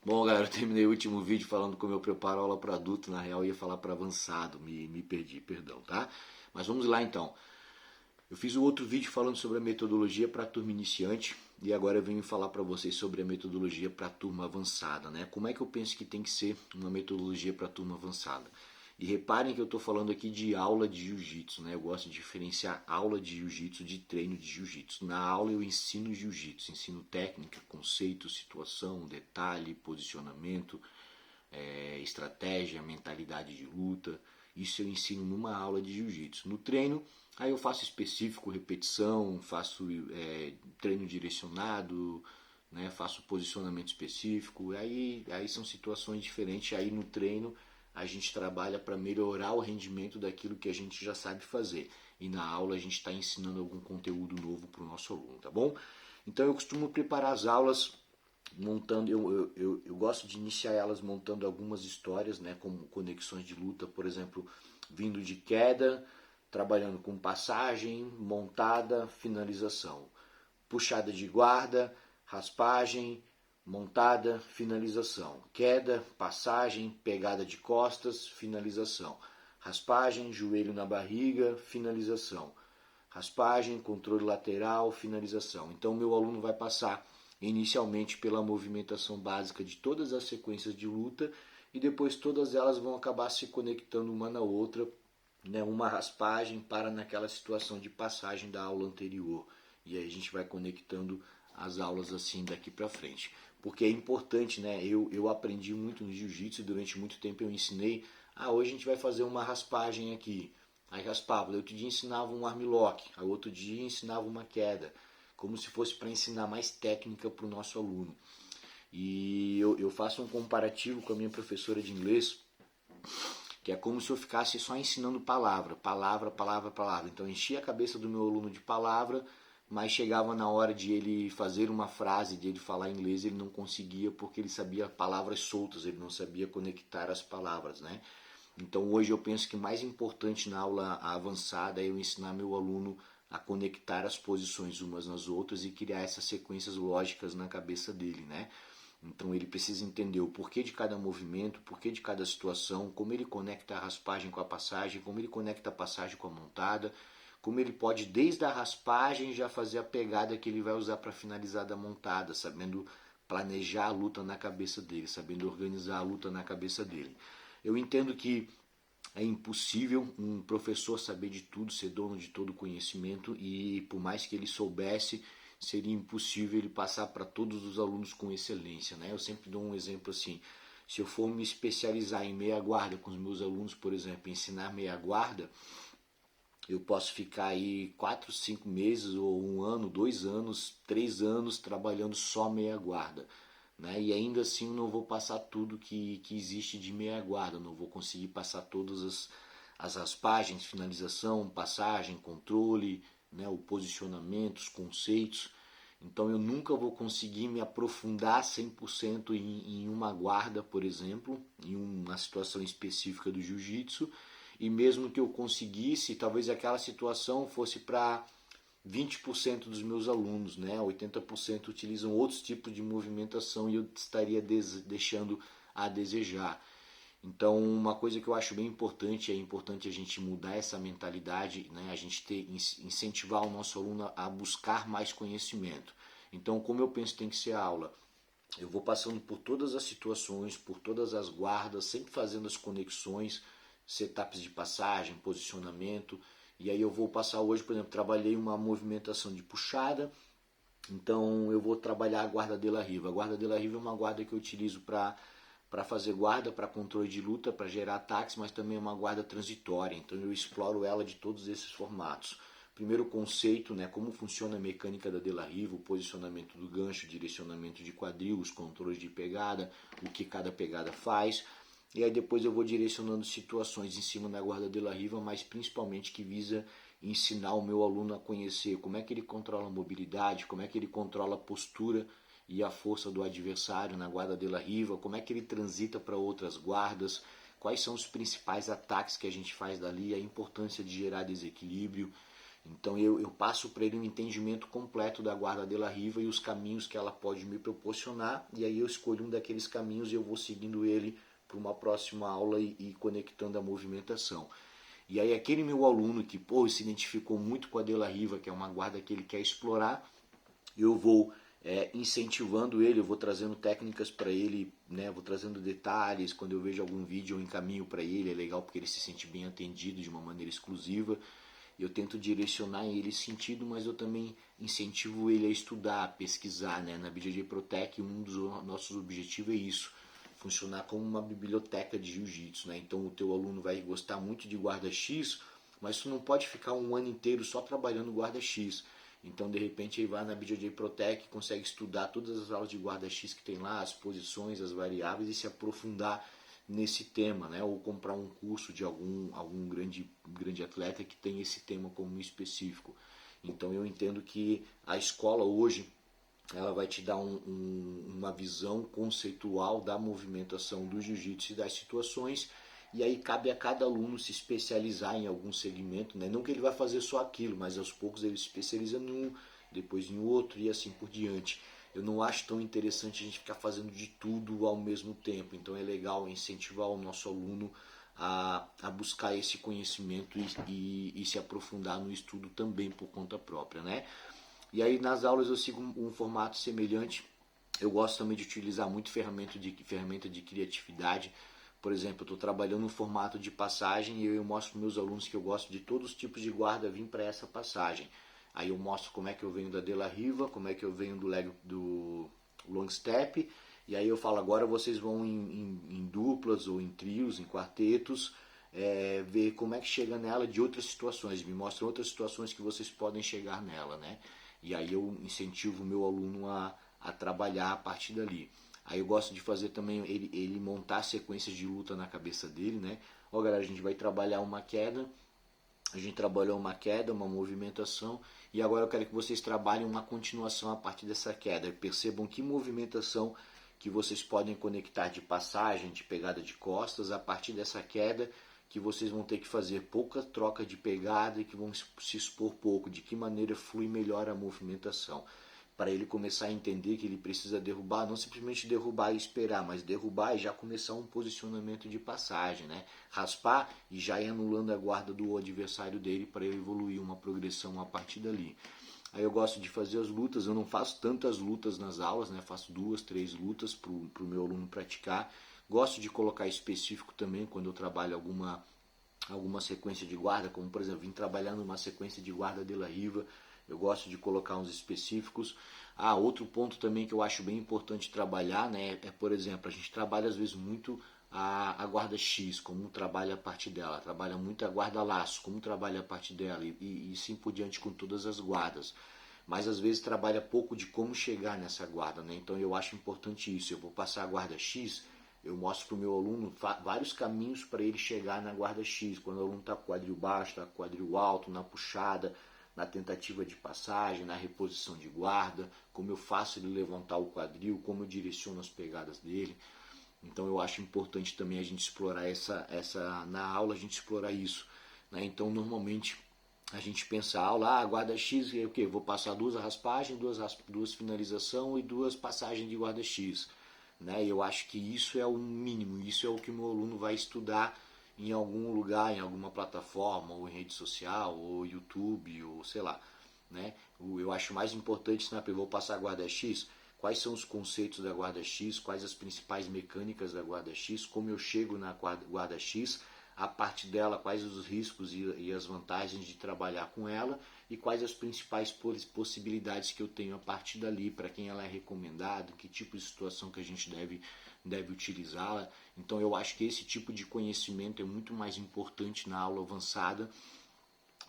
Bom, galera, eu terminei o último vídeo falando como eu preparo aula para adulto, na real eu ia falar para avançado, me perdi, perdão, tá? Mas vamos lá então. Eu fiz o outro vídeo falando sobre a metodologia para a turma iniciante e agora eu venho falar para vocês sobre a metodologia para a turma avançada, né? Como é que eu penso que tem que ser uma metodologia para a turma avançada? E reparem que eu estou falando aqui de aula de jiu-jitsu, né? Eu gosto de diferenciar aula de jiu-jitsu de treino de jiu-jitsu. Na aula eu ensino jiu-jitsu, ensino técnica, conceito, situação, detalhe, posicionamento, estratégia, mentalidade de luta. Isso eu ensino numa aula de jiu-jitsu. No treino, aí eu faço específico, repetição, faço treino direcionado, né, faço posicionamento específico. Aí são situações diferentes. Aí no treino a gente trabalha para melhorar o rendimento daquilo que a gente já sabe fazer. E na aula a gente está ensinando algum conteúdo novo para o nosso aluno, tá bom? Então eu costumo preparar as aulas montando, eu gosto de iniciar elas montando algumas histórias, né, como conexões de luta, por exemplo, vindo de queda, trabalhando com passagem, montada, finalização, puxada de guarda, raspagem, montada, finalização, queda, passagem, pegada de costas, finalização, raspagem, joelho na barriga, finalização, raspagem, controle lateral, finalização. Então meu aluno vai passar inicialmente pela movimentação básica de todas as sequências de luta e depois todas elas vão acabar se conectando uma na outra, né? Uma raspagem para naquela situação de passagem da aula anterior. E aí a gente vai conectando as aulas assim daqui para frente. Porque é importante, né? Eu aprendi muito no jiu-jitsu e durante muito tempo eu ensinei. Hoje a gente vai fazer uma raspagem aqui. Aí raspava. Outro dia ensinava um armlock. Aí outro dia ensinava uma queda. Como se fosse para ensinar mais técnica para o nosso aluno. E eu faço um comparativo com a minha professora de inglês, que é como se eu ficasse só ensinando palavra, palavra, palavra, palavra. Então eu enchia a cabeça do meu aluno de palavra, mas chegava na hora de ele fazer uma frase, de ele falar inglês, ele não conseguia porque ele sabia palavras soltas, ele não sabia conectar as palavras, né? Então hoje eu penso que mais importante na aula avançada é eu ensinar meu aluno a conectar as posições umas nas outras e criar essas sequências lógicas na cabeça dele, né? Então ele precisa entender o porquê de cada movimento, o porquê de cada situação, como ele conecta a raspagem com a passagem, como ele conecta a passagem com a montada, como ele pode desde a raspagem já fazer a pegada que ele vai usar para finalizar da montada, sabendo planejar a luta na cabeça dele, sabendo organizar a luta na cabeça dele. Eu entendo que é impossível um professor saber de tudo, ser dono de todo o conhecimento e por mais que ele soubesse, seria impossível ele passar para todos os alunos com excelência, né? Eu sempre dou um exemplo assim, se eu for me especializar em meia guarda com os meus alunos, por exemplo, ensinar meia guarda, eu posso ficar aí 4, 5 meses ou um ano, 2 anos, 3 anos trabalhando só meia guarda. Né? E ainda assim eu não vou passar tudo que existe de meia guarda, não vou conseguir passar todas as raspagens, finalização, passagem, controle, né? O posicionamento, os conceitos. Então eu nunca vou conseguir me aprofundar 100% em uma guarda, por exemplo, em uma situação específica do jiu-jitsu, e mesmo que eu conseguisse, talvez aquela situação fosse para 20% dos meus alunos, né? 80% utilizam outros tipos de movimentação e eu estaria deixando a desejar. Então, uma coisa que eu acho bem importante, é importante a gente mudar essa mentalidade, né? A gente incentivar o nosso aluno a buscar mais conhecimento. Então, como eu penso que tem que ser a aula? Eu vou passando por todas as situações, por todas as guardas, sempre fazendo as conexões, setups de passagem, posicionamento. E aí eu vou passar hoje, por exemplo, trabalhei uma movimentação de puxada, então eu vou trabalhar a guarda de la riva. A guarda de la riva é uma guarda que eu utilizo para fazer guarda, para controle de luta, para gerar ataques, mas também é uma guarda transitória. Então eu exploro ela de todos esses formatos. Primeiro conceito, né, como funciona a mecânica da de la riva, o posicionamento do gancho, direcionamento de quadril, os controles de pegada, o que cada pegada faz. E aí depois eu vou direcionando situações em cima da guarda de la riva, mas principalmente que visa ensinar o meu aluno a conhecer como é que ele controla a mobilidade, como é que ele controla a postura e a força do adversário na guarda de la riva, como é que ele transita para outras guardas, quais são os principais ataques que a gente faz dali, a importância de gerar desequilíbrio. Então eu passo para ele um entendimento completo da guarda de la riva e os caminhos que ela pode me proporcionar, e aí eu escolho um daqueles caminhos e eu vou seguindo ele para uma próxima aula e conectando a movimentação. E aí aquele meu aluno que se identificou muito com a de la riva, que é uma guarda que ele quer explorar, eu vou incentivando ele, eu vou trazendo técnicas para ele, né, vou trazendo detalhes, quando eu vejo algum vídeo eu encaminho para ele, é legal porque ele se sente bem atendido de uma maneira exclusiva. Eu tento direcionar ele esse sentido, mas eu também incentivo ele a estudar, a pesquisar, né? Na BJJ Protec, um dos nossos objetivos é isso, funcionar como uma biblioteca de jiu-jitsu, né? Então o teu aluno vai gostar muito de guarda X, mas tu não pode ficar um ano inteiro só trabalhando guarda X. Então, de repente, ele vai na BJJ Protec, consegue estudar todas as aulas de guarda X que tem lá, as posições, as variáveis, e se aprofundar nesse tema, né? Ou comprar um curso de algum grande atleta que tem esse tema como específico. Então, eu entendo que a escola hoje ela vai te dar uma visão conceitual da movimentação do jiu-jitsu e das situações, e aí cabe a cada aluno se especializar em algum segmento, né? Não que ele vai fazer só aquilo, mas aos poucos ele se especializa em um, depois em outro e assim por diante. Eu não acho tão interessante a gente ficar fazendo de tudo ao mesmo tempo, então é legal incentivar o nosso aluno a buscar esse conhecimento e se aprofundar no estudo também por conta própria, né? E aí nas aulas eu sigo um formato semelhante. Eu gosto também de utilizar muito ferramenta de criatividade. Por exemplo, eu estou trabalhando no formato de passagem e eu mostro para meus alunos que eu gosto de todos os tipos de guarda vir para essa passagem. Aí eu mostro como é que eu venho da de la riva, como é que eu venho do long step, e aí eu falo, agora vocês vão em duplas ou em trios, em quartetos, ver como é que chega nela de outras situações, me mostram outras situações que vocês podem chegar nela, né? E aí eu incentivo o meu aluno a trabalhar a partir dali. Aí eu gosto de fazer também ele montar sequências de luta na cabeça dele, né? Ó, galera, a gente vai trabalhar uma queda, a gente trabalhou uma queda, uma movimentação, e agora eu quero que vocês trabalhem uma continuação a partir dessa queda. Percebam que movimentação que vocês podem conectar de passagem, de pegada de costas, a partir dessa queda, que vocês vão ter que fazer pouca troca de pegada e que vão se expor pouco, de que maneira flui melhor a movimentação. Para ele começar a entender que ele precisa derrubar, não simplesmente derrubar e esperar, mas derrubar e já começar um posicionamento de passagem, né? Raspar e já ir anulando a guarda do adversário dele para ele evoluir uma progressão a partir dali. Aí eu gosto de fazer as lutas, eu não faço tantas lutas nas aulas, né? Faço 2, 3 lutas para o meu aluno praticar. Gosto de colocar específico também quando eu trabalho alguma sequência de guarda, como por exemplo, vim trabalhando uma sequência de guarda de la riva, eu gosto de colocar uns específicos. Outro ponto também que eu acho bem importante trabalhar, né, por exemplo, a gente trabalha às vezes muito a guarda X, como trabalha a parte dela, trabalha muito a guarda laço, como trabalha a parte dela, e sim por diante com todas as guardas. Mas às vezes trabalha pouco de como chegar nessa guarda, né? Então eu acho importante isso. Eu vou passar a guarda X, eu mostro para o meu aluno vários caminhos para ele chegar na guarda X. Quando o aluno está com quadril baixo, está com quadril alto, na puxada, na tentativa de passagem, na reposição de guarda, como eu faço ele levantar o quadril, como eu direciono as pegadas dele. Então eu acho importante também a gente explorar na aula a gente explorar isso, né? Então normalmente a gente pensa a aula, guarda X, é o que? Vou passar 2 raspagens, 2 finalização e 2 passagens de guarda X, né? Eu acho que isso é o mínimo, isso é o que o meu aluno vai estudar em algum lugar, em alguma plataforma, ou em rede social, ou YouTube, ou sei lá, né? Eu acho mais importante, eu vou passar a guarda X, quais são os conceitos da guarda X, quais as principais mecânicas da guarda X, como eu chego na guarda X, a partir dela quais os riscos e as vantagens de trabalhar com ela e quais as principais possibilidades que eu tenho a partir dali, para quem ela é recomendada, que tipo de situação que a gente deve utilizá-la. Então eu acho que esse tipo de conhecimento é muito mais importante na aula avançada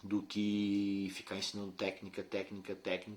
do que ficar ensinando técnica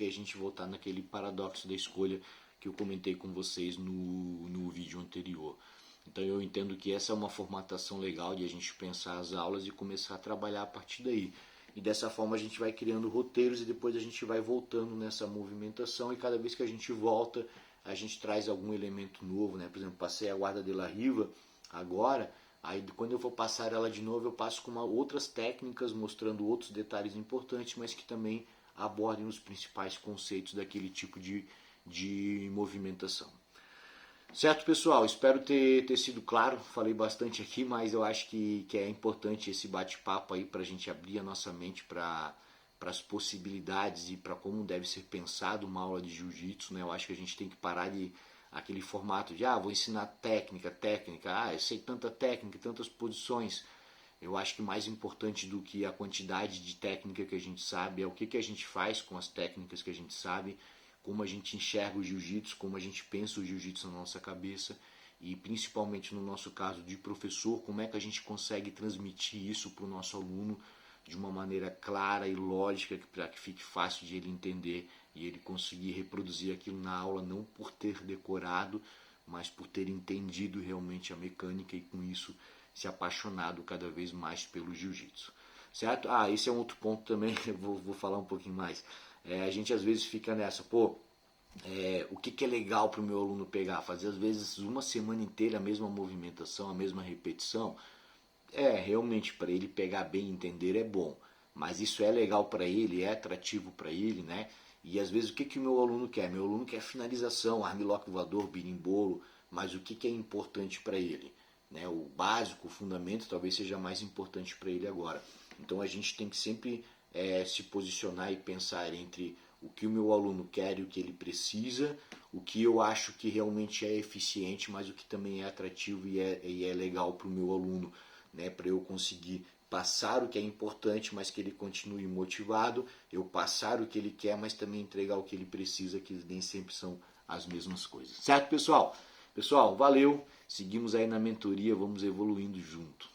e a gente voltar naquele paradoxo da escolha que eu comentei com vocês no vídeo anterior. Então eu entendo que essa é uma formatação legal de a gente pensar as aulas e começar a trabalhar a partir daí. E dessa forma a gente vai criando roteiros e depois a gente vai voltando nessa movimentação e cada vez que a gente volta, a gente traz algum elemento novo, né? Por exemplo, passei a guarda de la riva agora, Aí quando eu vou passar ela de novo, eu passo com outras técnicas, mostrando outros detalhes importantes, mas que também abordem os principais conceitos daquele tipo de movimentação. Certo, pessoal? Espero ter sido claro. Falei bastante aqui, mas eu acho que é importante esse bate-papo aí para a gente abrir a nossa mente para as possibilidades e para como deve ser pensado uma aula de jiu-jitsu, né? Eu acho que a gente tem que parar de aquele formato de vou ensinar técnica, eu sei tanta técnica, tantas posições. Eu acho que mais importante do que a quantidade de técnica que a gente sabe é o que a gente faz com as técnicas que a gente sabe, como a gente enxerga o jiu-jitsu, como a gente pensa o jiu-jitsu na nossa cabeça e principalmente no nosso caso de professor, como é que a gente consegue transmitir isso para o nosso aluno de uma maneira clara e lógica para que fique fácil de ele entender e ele conseguir reproduzir aquilo na aula, não por ter decorado, mas por ter entendido realmente a mecânica e com isso se apaixonado cada vez mais pelo jiu-jitsu. Certo? Esse é um outro ponto também, eu vou falar um pouquinho mais. A gente às vezes fica nessa, o que é legal para o meu aluno pegar? Fazer às vezes uma semana inteira a mesma movimentação, a mesma repetição. Realmente para ele pegar bem e entender é bom. Mas isso é legal para ele, é atrativo para ele, né? E às vezes o que o meu aluno quer? Meu aluno quer finalização, armlock voador, birimbolo, mas o que é importante para ele? Né? O básico, o fundamento talvez seja mais importante para ele agora. Então a gente tem que sempre se posicionar e pensar entre o que o meu aluno quer e o que ele precisa, o que eu acho que realmente é eficiente, mas o que também é atrativo e é legal para o meu aluno, né? Para eu conseguir passar o que é importante, mas que ele continue motivado, eu passar o que ele quer, mas também entregar o que ele precisa, que nem sempre são as mesmas coisas. Certo, pessoal? Pessoal, valeu. Seguimos aí na mentoria, vamos evoluindo junto.